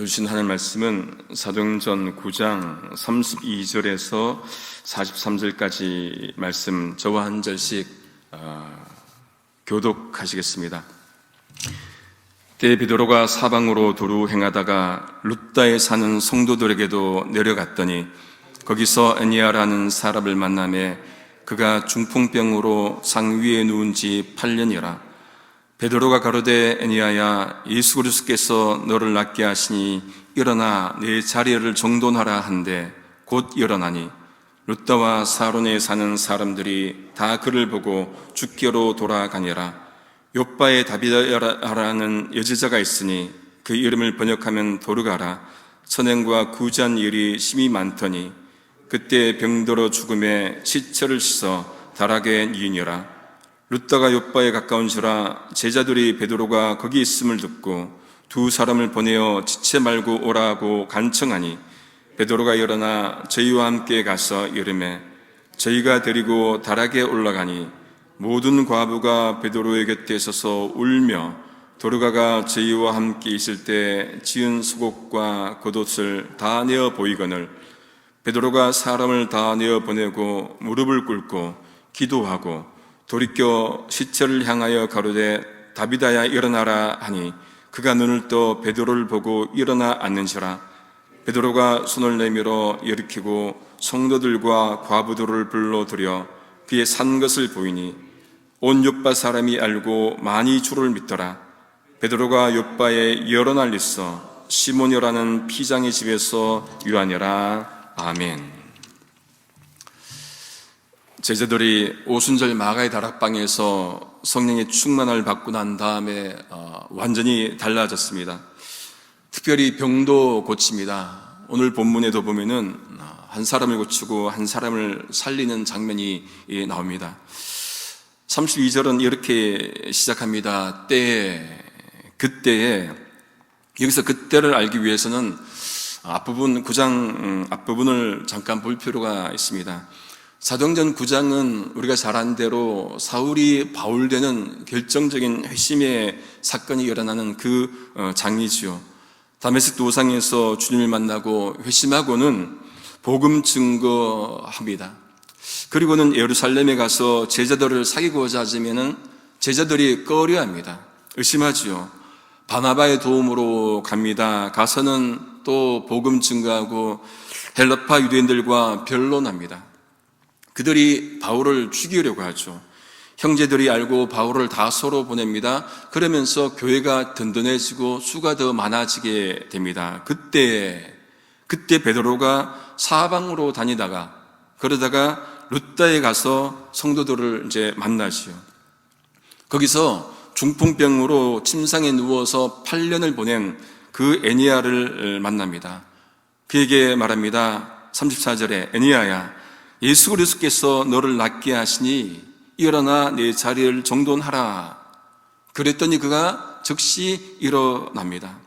주신 하나님 말씀은 사도행전 9장 32절에서 43절까지 말씀 저와 한 절씩 교독하시겠습니다. 때에 베드로가 사방으로 도루 행하다가 룻다에 사는 성도들에게도 내려갔더니 거기서 에니아라는 사람을 만나매 그가 중풍병으로 상위에 누운 지 8년이라. 베드로가 가로되 에니아야, 예수 그리스도께서 너를 낫게 하시니 일어나 내 자리를 정돈하라 한데 곧 일어나니 룻다와 사론에 사는 사람들이 다 그를 보고 주께로 돌아가니라. 욥바에 다비다라는 여제자가 있으니 그 이름을 번역하면 도르가라. 선행과 구제한 일이 심히 많더니 그때 병들어 죽음에 시체를 씻어 다락에 뉘니라. 룻다가 욥바에 가까운지라 제자들이 베드로가 거기 있음을 듣고 두 사람을 보내어 지체 말고 오라고 간청하니 베드로가 일어나 저희와 함께 가서 이르매 저희가 데리고 다락에 올라가니 모든 과부가 베드로의 곁에 서서 울며 도르가가 저희와 함께 있을 때 지은 수곡과 겉옷을 다 내어 보이거늘 베드로가 사람을 다 내어 보내고 무릎을 꿇고 기도하고 돌이켜 시체를 향하여 가로되 다비다야 일어나라 하니 그가 눈을 떠 베드로를 보고 일어나 앉는지라. 베드로가 손을 내밀어 일으키고 성도들과 과부들을 불러들여 그의 산 것을 보이니 온 욥바 사람이 알고 많이 주를 믿더라. 베드로가 욥바에 여러 날 있어 시몬이라는 피장의 집에서 유하니라. 아멘. 제자들이 오순절 마가의 다락방에서 성령의 충만을 받고 난 다음에 완전히 달라졌습니다. 특별히 병도 고칩니다. 오늘 본문에도 보면은 한 사람을 고치고 한 사람을 살리는 장면이 나옵니다. 32절은 이렇게 시작합니다. 그때에 여기서 그때를 알기 위해서는 앞부분 9장 앞부분을 잠깐 볼 필요가 있습니다. 사도행전 9장은 우리가 잘 아는 대로 사울이 바울되는 결정적인 회심의 사건이 일어나는 그 장이지요. 다메섹 도상에서 주님을 만나고 회심하고는 복음 증거합니다. 그리고는 예루살렘에 가서 제자들을 사귀고자 하자면은 제자들이 꺼려합니다. 의심하지요. 바나바의 도움으로 갑니다. 가서는 또 복음 증거하고 헬라파 유대인들과 변론합니다. 그들이 바울을 죽이려고 하죠. 형제들이 알고 바울을 다소로 보냅니다. 그러면서 교회가 든든해지고 수가 더 많아지게 됩니다. 그때 베드로가 사방으로 다니다가 그러다가 룻다에 가서 성도들을 이제 만나지요. 거기서 중풍병으로 침상에 누워서 8년을 보낸 그 에니아를 만납니다. 그에게 말합니다. 34절에 에니아야, 예수 그리스도께서 너를 낫게 하시니 일어나 내 자리를 정돈하라. 그랬더니 그가 즉시 일어납니다.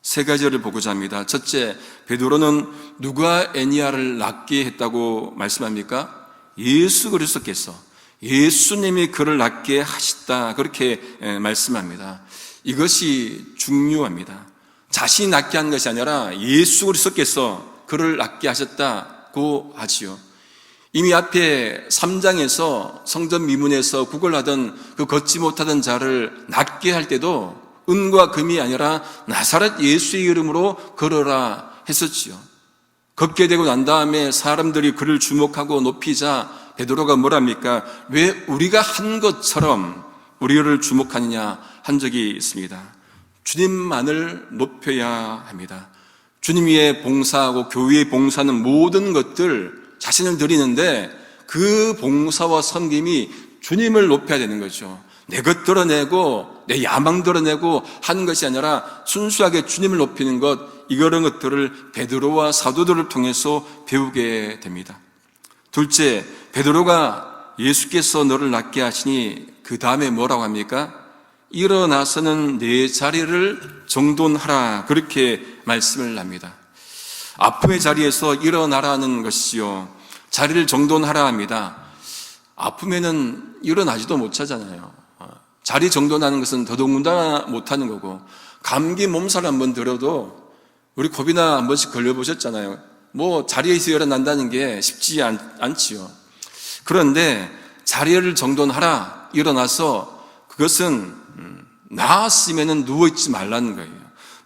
세 가지를 보고자 합니다. 첫째, 베드로는 누가 에니아를 낫게 했다고 말씀합니까? 예수 그리스도께서, 예수님이 그를 낫게 하셨다, 그렇게 말씀합니다. 이것이 중요합니다. 자신이 낫게 한 것이 아니라 예수 그리스도께서 그를 낫게 하셨다고 하지요. 이미 앞에 3장에서 성전 미문에서 구걸하던 그 걷지 못하던 자를 낫게 할 때도 은과 금이 아니라 나사렛 예수의 이름으로 걸어라 했었지요. 걷게 되고 난 다음에 사람들이 그를 주목하고 높이자 베드로가 뭐랍니까? 왜 우리가 한 것처럼 우리를 주목하느냐 한 적이 있습니다. 주님만을 높여야 합니다. 주님 위에 봉사하고 교회에 봉사하는 모든 것들 자신을 드리는데 그 봉사와 섬김이 주님을 높여야 되는 거죠. 내 것 드러내고 내 야망 드러내고 하는 것이 아니라 순수하게 주님을 높이는 것, 이런 것들을 베드로와 사도들을 통해서 배우게 됩니다. 둘째, 베드로가 예수께서 너를 낫게 하시니 그 다음에 뭐라고 합니까? 일어나서는 내 자리를 정돈하라, 그렇게 말씀을 합니다. 아픔의 자리에서 일어나라는 것이요, 자리를 정돈하라 합니다. 아픔에는 일어나지도 못하잖아요. 자리 정돈하는 것은 더더군다나 못하는 거고, 감기 몸살 한번 들어도 우리 코비나 한 번씩 걸려보셨잖아요. 뭐 자리에서 일어난다는 게 쉽지 않지요. 그런데 자리를 정돈하라, 일어나서 그것은 나았으면은 누워있지 말라는 거예요.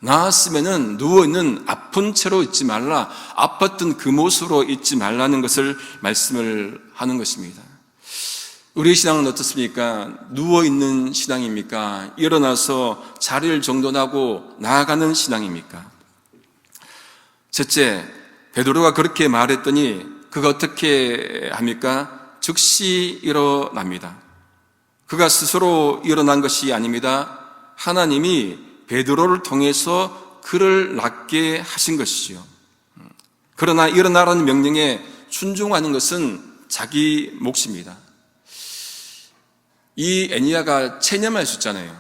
나았으면은 누워있는 아픈 채로 있지 말라, 아팠던 그 모습으로 있지 말라는 것을 말씀을 하는 것입니다. 우리의 신앙은 어떻습니까? 누워있는 신앙입니까? 일어나서 자리를 정돈하고 나아가는 신앙입니까? 셋째, 베드로가 그렇게 말했더니 그가 어떻게 합니까? 즉시 일어납니다. 그가 스스로 일어난 것이 아닙니다. 하나님이 베드로를 통해서 그를 낫게 하신 것이지요. 그러나 일어나라는 명령에 순종하는 것은 자기 몫입니다. 이 애니야가 체념할 수 있잖아요.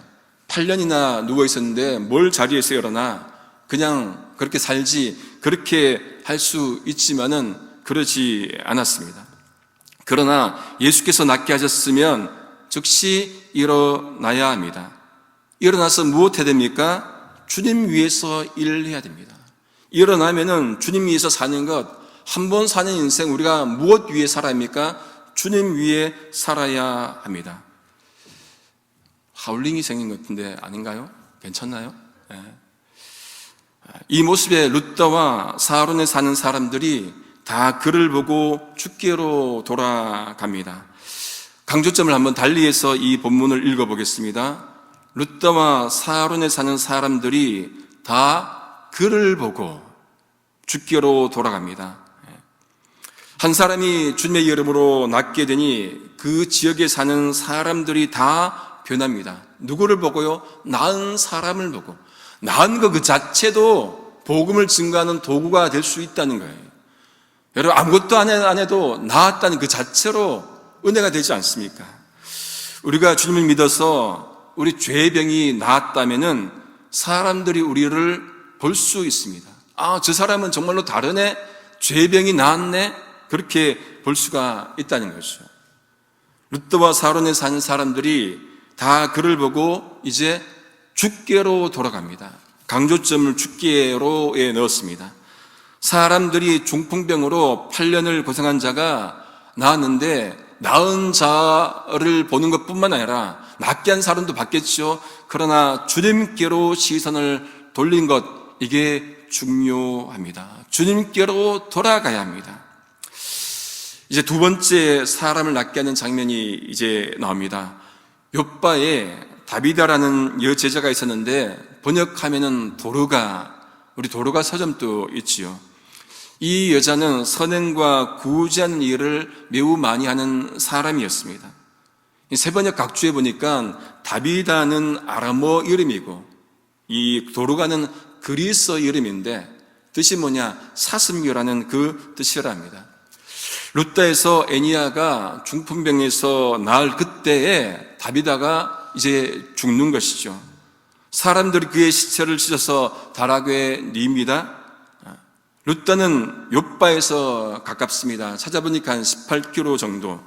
8년이나 누워 있었는데 뭘 자리에서 일어나, 그냥 그렇게 살지, 그렇게 할 수 있지만은 그러지 않았습니다. 그러나 예수께서 낫게 하셨으면 즉시 일어나야 합니다. 일어나서 무엇 해야 됩니까? 주님 위해서 일을 해야 됩니다. 일어나면은 주님 위해서 사는 것, 한 번 사는 인생 우리가 무엇 위에 살아야 합니까? 주님 위에 살아야 합니다. 하울링이 생긴 것 같은데 아닌가요? 괜찮나요? 네. 이 모습에 룻다와 사론에 사는 사람들이 다 그를 보고 죽게로 돌아갑니다. 강조점을 한번 달리해서 이 본문을 읽어보겠습니다. 룻다와 사론에 사는 사람들이 다 그를 보고 죽게로 돌아갑니다. 한 사람이 주님의 이름으로 낫게 되니 그 지역에 사는 사람들이 다 변합니다. 누구를 보고요? 나은 사람을 보고. 나은 것 그 자체도 복음을 증거하는 도구가 될 수 있다는 거예요. 여러분, 아무것도 안 해도 나았다는 그 자체로 은혜가 되지 않습니까? 우리가 주님을 믿어서 우리 죄병이 나았다면은 사람들이 우리를 볼 수 있습니다. 아, 저 사람은 정말로 다르네? 죄병이 나았네? 그렇게 볼 수가 있다는 거죠. 룻다와 사론에 사는 사람들이 다 그를 보고 이제 죽게로 돌아갑니다. 강조점을 죽게로에 넣었습니다. 사람들이 중풍병으로 8년을 고생한 자가 나았는데 나은 자를 보는 것뿐만 아니라 낫게 한 사람도 봤겠죠. 그러나 주님께로 시선을 돌린 것, 이게 중요합니다. 주님께로 돌아가야 합니다. 이제 두 번째 사람을 낫게 하는 장면이 이제 나옵니다. 욥바에 다비다라는 여제자가 있었는데 번역하면은 도르가, 우리 도르가 서점도 있지요. 이 여자는 선행과 구제하는 일을 매우 많이 하는 사람이었습니다. 세번역 각주에 보니까 다비다는 아람어 이름이고 이 도르가는 그리스어 이름인데 뜻이 뭐냐? 사슴교라는 그 뜻이랍니다. 룻다에서 애니야가 중풍병에서 나을 그때에 다비다가 이제 죽는 것이죠. 사람들이 그의 시체를 찢어서 다락에 띱니다. 룻다는 욥바에서 가깝습니다. 찾아보니까 한 18km 정도.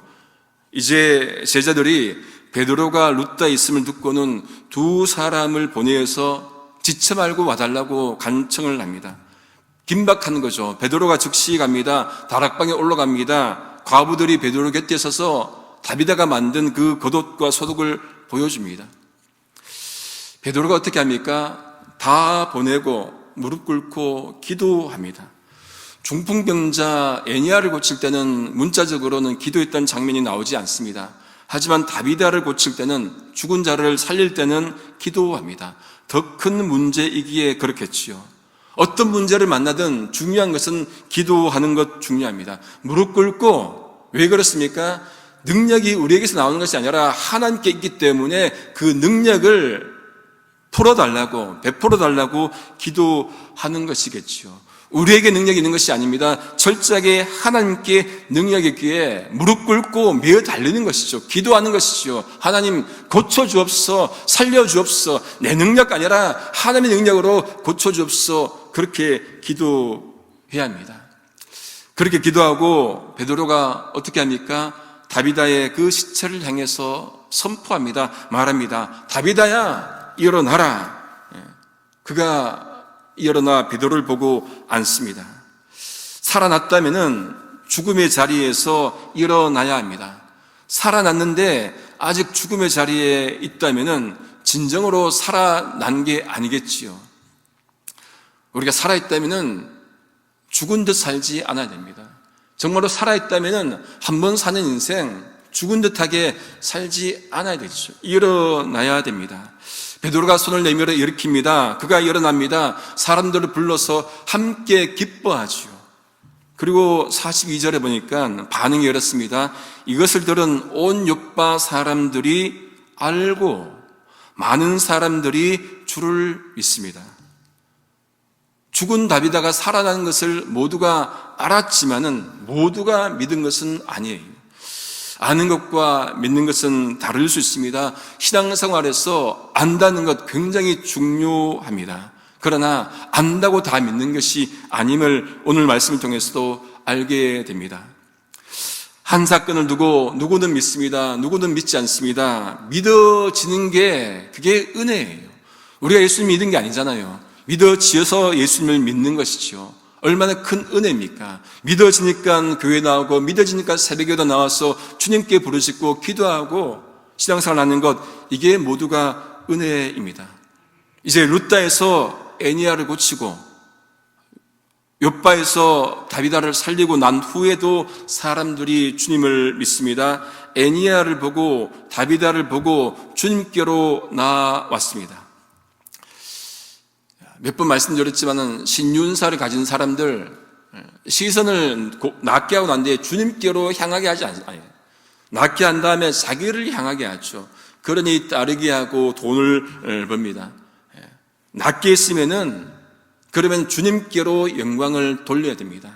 이제 제자들이 베드로가 룻다에 있음을 듣고는 두 사람을 보내서 지체 말고 와달라고 간청을 합니다. 긴박하는 거죠. 베드로가 즉시 갑니다. 다락방에 올라갑니다. 과부들이 베드로 곁에 서서 다비다가 만든 그 겉옷과 소독을 보여줍니다. 베드로가 어떻게 합니까? 다 보내고 무릎 꿇고 기도합니다. 중풍병자 애니야를 고칠 때는 문자적으로는 기도했던 장면이 나오지 않습니다. 하지만 다비다를 고칠 때는, 죽은 자를 살릴 때는 기도합니다. 더 큰 문제이기에 그렇겠지요. 어떤 문제를 만나든 중요한 것은 기도하는 것 중요합니다. 무릎 꿇고, 왜 그렇습니까? 능력이 우리에게서 나오는 것이 아니라 하나님께 있기 때문에 그 능력을 풀어달라고, 베풀어달라고 기도하는 것이겠지요. 우리에게 능력이 있는 것이 아닙니다. 철저하게 하나님께 능력이 있기에 무릎 꿇고 매어 달리는 것이죠. 기도하는 것이죠. 하나님 고쳐주옵소서, 살려주옵소서. 내 능력 아니라 하나님의 능력으로 고쳐주옵소서. 그렇게 기도해야 합니다. 그렇게 기도하고 베드로가 어떻게 합니까? 다비다의 그 시체를 향해서 선포합니다. 말합니다. 다비다야, 일어나라. 그가 일어나 베드로를 보고 앉습니다. 살아났다면은 죽음의 자리에서 일어나야 합니다. 살아났는데 아직 죽음의 자리에 있다면은 진정으로 살아난 게 아니겠지요. 우리가 살아있다면은 죽은 듯 살지 않아야 됩니다. 정말로 살아있다면은 한 번 사는 인생 죽은 듯하게 살지 않아야 되죠. 일어나야 됩니다. 베드로가 손을 내밀어 일으킵니다. 그가 일어납니다. 사람들을 불러서 함께 기뻐하지요. 그리고 42절에 보니까 반응이 이렇습니다. 이것을 들은 온 요파 사람들이 알고 많은 사람들이 주를 믿습니다. 죽은 다비다가 살아나는 것을 모두가 알았지만은 모두가 믿은 것은 아니에요. 아는 것과 믿는 것은 다를 수 있습니다. 신앙생활에서 안다는 것 굉장히 중요합니다. 그러나 안다고 다 믿는 것이 아님을 오늘 말씀을 통해서도 알게 됩니다. 한 사건을 두고 누구는 믿습니다. 누구는 믿지 않습니다. 믿어지는 게 그게 은혜예요. 우리가 예수님 믿은 게 아니잖아요. 믿어지어서 예수님을 믿는 것이죠. 얼마나 큰 은혜입니까? 믿어지니까 교회 나오고 믿어지니까 새벽에도 나와서 주님께 부르짖고 기도하고 신앙생활 하는 것, 이게 모두가 은혜입니다. 이제 룻다에서 애니야를 고치고 욥바에서 다비다를 살리고 난 후에도 사람들이 주님을 믿습니다. 애니야를 보고 다비다를 보고 주님께로 나왔습니다. 몇 번 말씀드렸지만은 신윤사를 가진 사람들 시선을 낮게 하고 난 뒤에 주님께로 향하게 하지 않아요. 낮게 한 다음에 자기를 향하게 하죠. 그러니 따르게 하고 돈을 법니다. 낮게 했으면은 그러면 주님께로 영광을 돌려야 됩니다.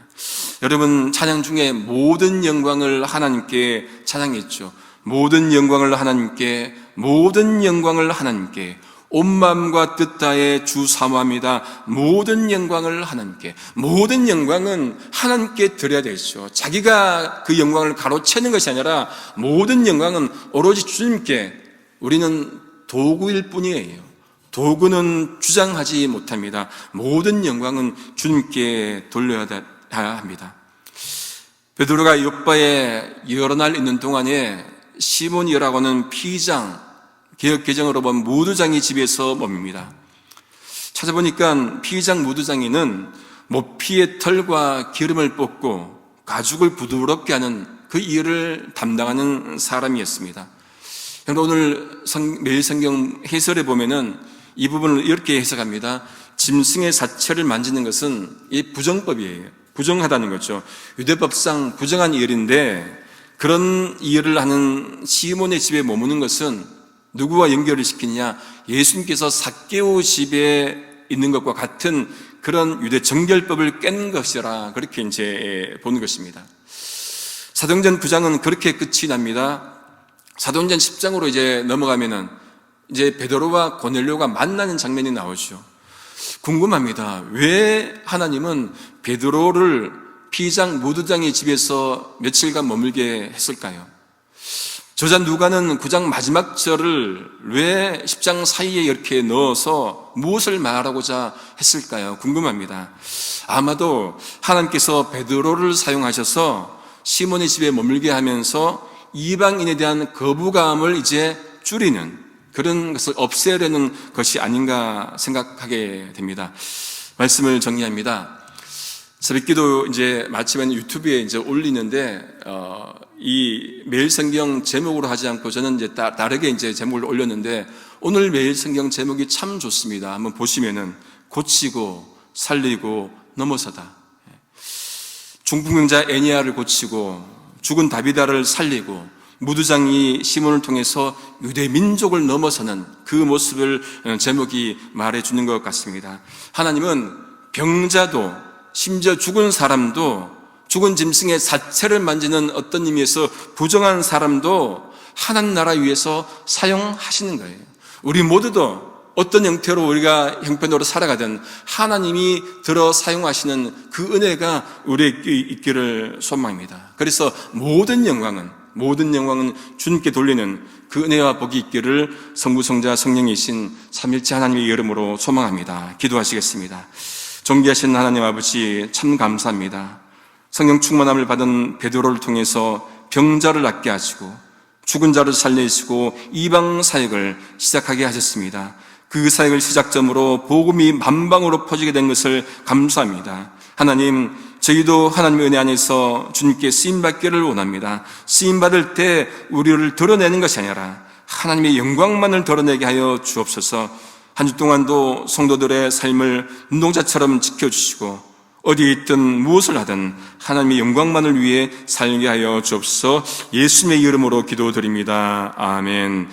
여러분, 찬양 중에 모든 영광을 하나님께 찬양했죠. 모든 영광을 하나님께, 모든 영광을 하나님께, 온 마음과 뜻 다해 주 사모합니다. 모든 영광을 하나님께. 모든 영광은 하나님께 드려야 되죠. 자기가 그 영광을 가로채는 것이 아니라 모든 영광은 오로지 주님께. 우리는 도구일 뿐이에요. 도구는 주장하지 못합니다. 모든 영광은 주님께 돌려야 합니다. 베드로가 욥바에 여러 날 있는 동안에 시몬이라고 하는 피장, 개역 개정으로 보면 무두장이 집에서 머뭅니다. 찾아보니까 피장 무두장이는 모피의 털과 기름을 뽑고 가죽을 부드럽게 하는 그 일을 담당하는 사람이었습니다. 그런데 오늘 매일 성경 해설에 보면은 이 부분을 이렇게 해석합니다. 짐승의 사체를 만지는 것은 이 부정법이에요. 부정하다는 거죠. 유대법상 부정한 일인데 그런 일을 하는 시몬의 집에 머무는 것은 누구와 연결을 시키느냐? 예수님께서 삭개오 집에 있는 것과 같은 그런 유대 정결법을 깬 것이라 그렇게 이제 보는 것입니다. 사도행전 9장은 그렇게 끝이 납니다. 사도행전 10장으로 이제 넘어가면은 이제 베드로와 고넬료가 만나는 장면이 나오죠. 궁금합니다. 왜 하나님은 베드로를 피장 무두장의 집에서 며칠간 머물게 했을까요? 저자 누가는 9장 마지막 절을 왜 10장 사이에 이렇게 넣어서 무엇을 말하고자 했을까요? 궁금합니다. 아마도 하나님께서 베드로를 사용하셔서 시몬의 집에 머물게 하면서 이방인에 대한 거부감을 이제 줄이는 그런 것을 없애려는 것이 아닌가 생각하게 됩니다. 말씀을 정리합니다. 새벽기도 이제 마치면 유튜브에 이제 올리는데, 이 매일 성경 제목으로 하지 않고 저는 이제 다르게 이제 제목을 올렸는데, 오늘 매일 성경 제목이 참 좋습니다. 한번 보시면은, 고치고, 살리고, 넘어서다. 중풍병자 애니야를 고치고, 죽은 다비다를 살리고, 무두장이 시몬을 통해서 유대 민족을 넘어서는 그 모습을 제목이 말해주는 것 같습니다. 하나님은 병자도 심지어 죽은 사람도 죽은 짐승의 사체를 만지는 어떤 의미에서 부정한 사람도 하나님 나라 위해서 사용하시는 거예요. 우리 모두도 어떤 형태로 우리가 형편으로 살아가든 하나님이 들어 사용하시는 그 은혜가 우리에게 있기를 소망합니다. 그래서 모든 영광은 모든 영광은 주님께 돌리는 그 은혜와 복이 있기를 성부, 성자, 성령이신 삼일째 하나님의 이름으로 소망합니다. 기도하시겠습니다. 존귀하신 하나님 아버지, 참 감사합니다. 성령 충만함을 받은 베드로를 통해서 병자를 낫게 하시고 죽은 자를 살리시고 이방 사역을 시작하게 하셨습니다. 그 사역을 시작점으로 복음이 만방으로 퍼지게 된 것을 감사합니다. 하나님, 저희도 하나님의 은혜 안에서 주님께 쓰임받기를 원합니다. 쓰임받을 때 우리를 드러내는 것이 아니라 하나님의 영광만을 드러내게 하여 주옵소서. 한 주 동안도 성도들의 삶을 눈동자처럼 지켜주시고 어디에 있든 무엇을 하든 하나님의 영광만을 위해 살게 하여 주옵소서. 예수님의 이름으로 기도드립니다. 아멘.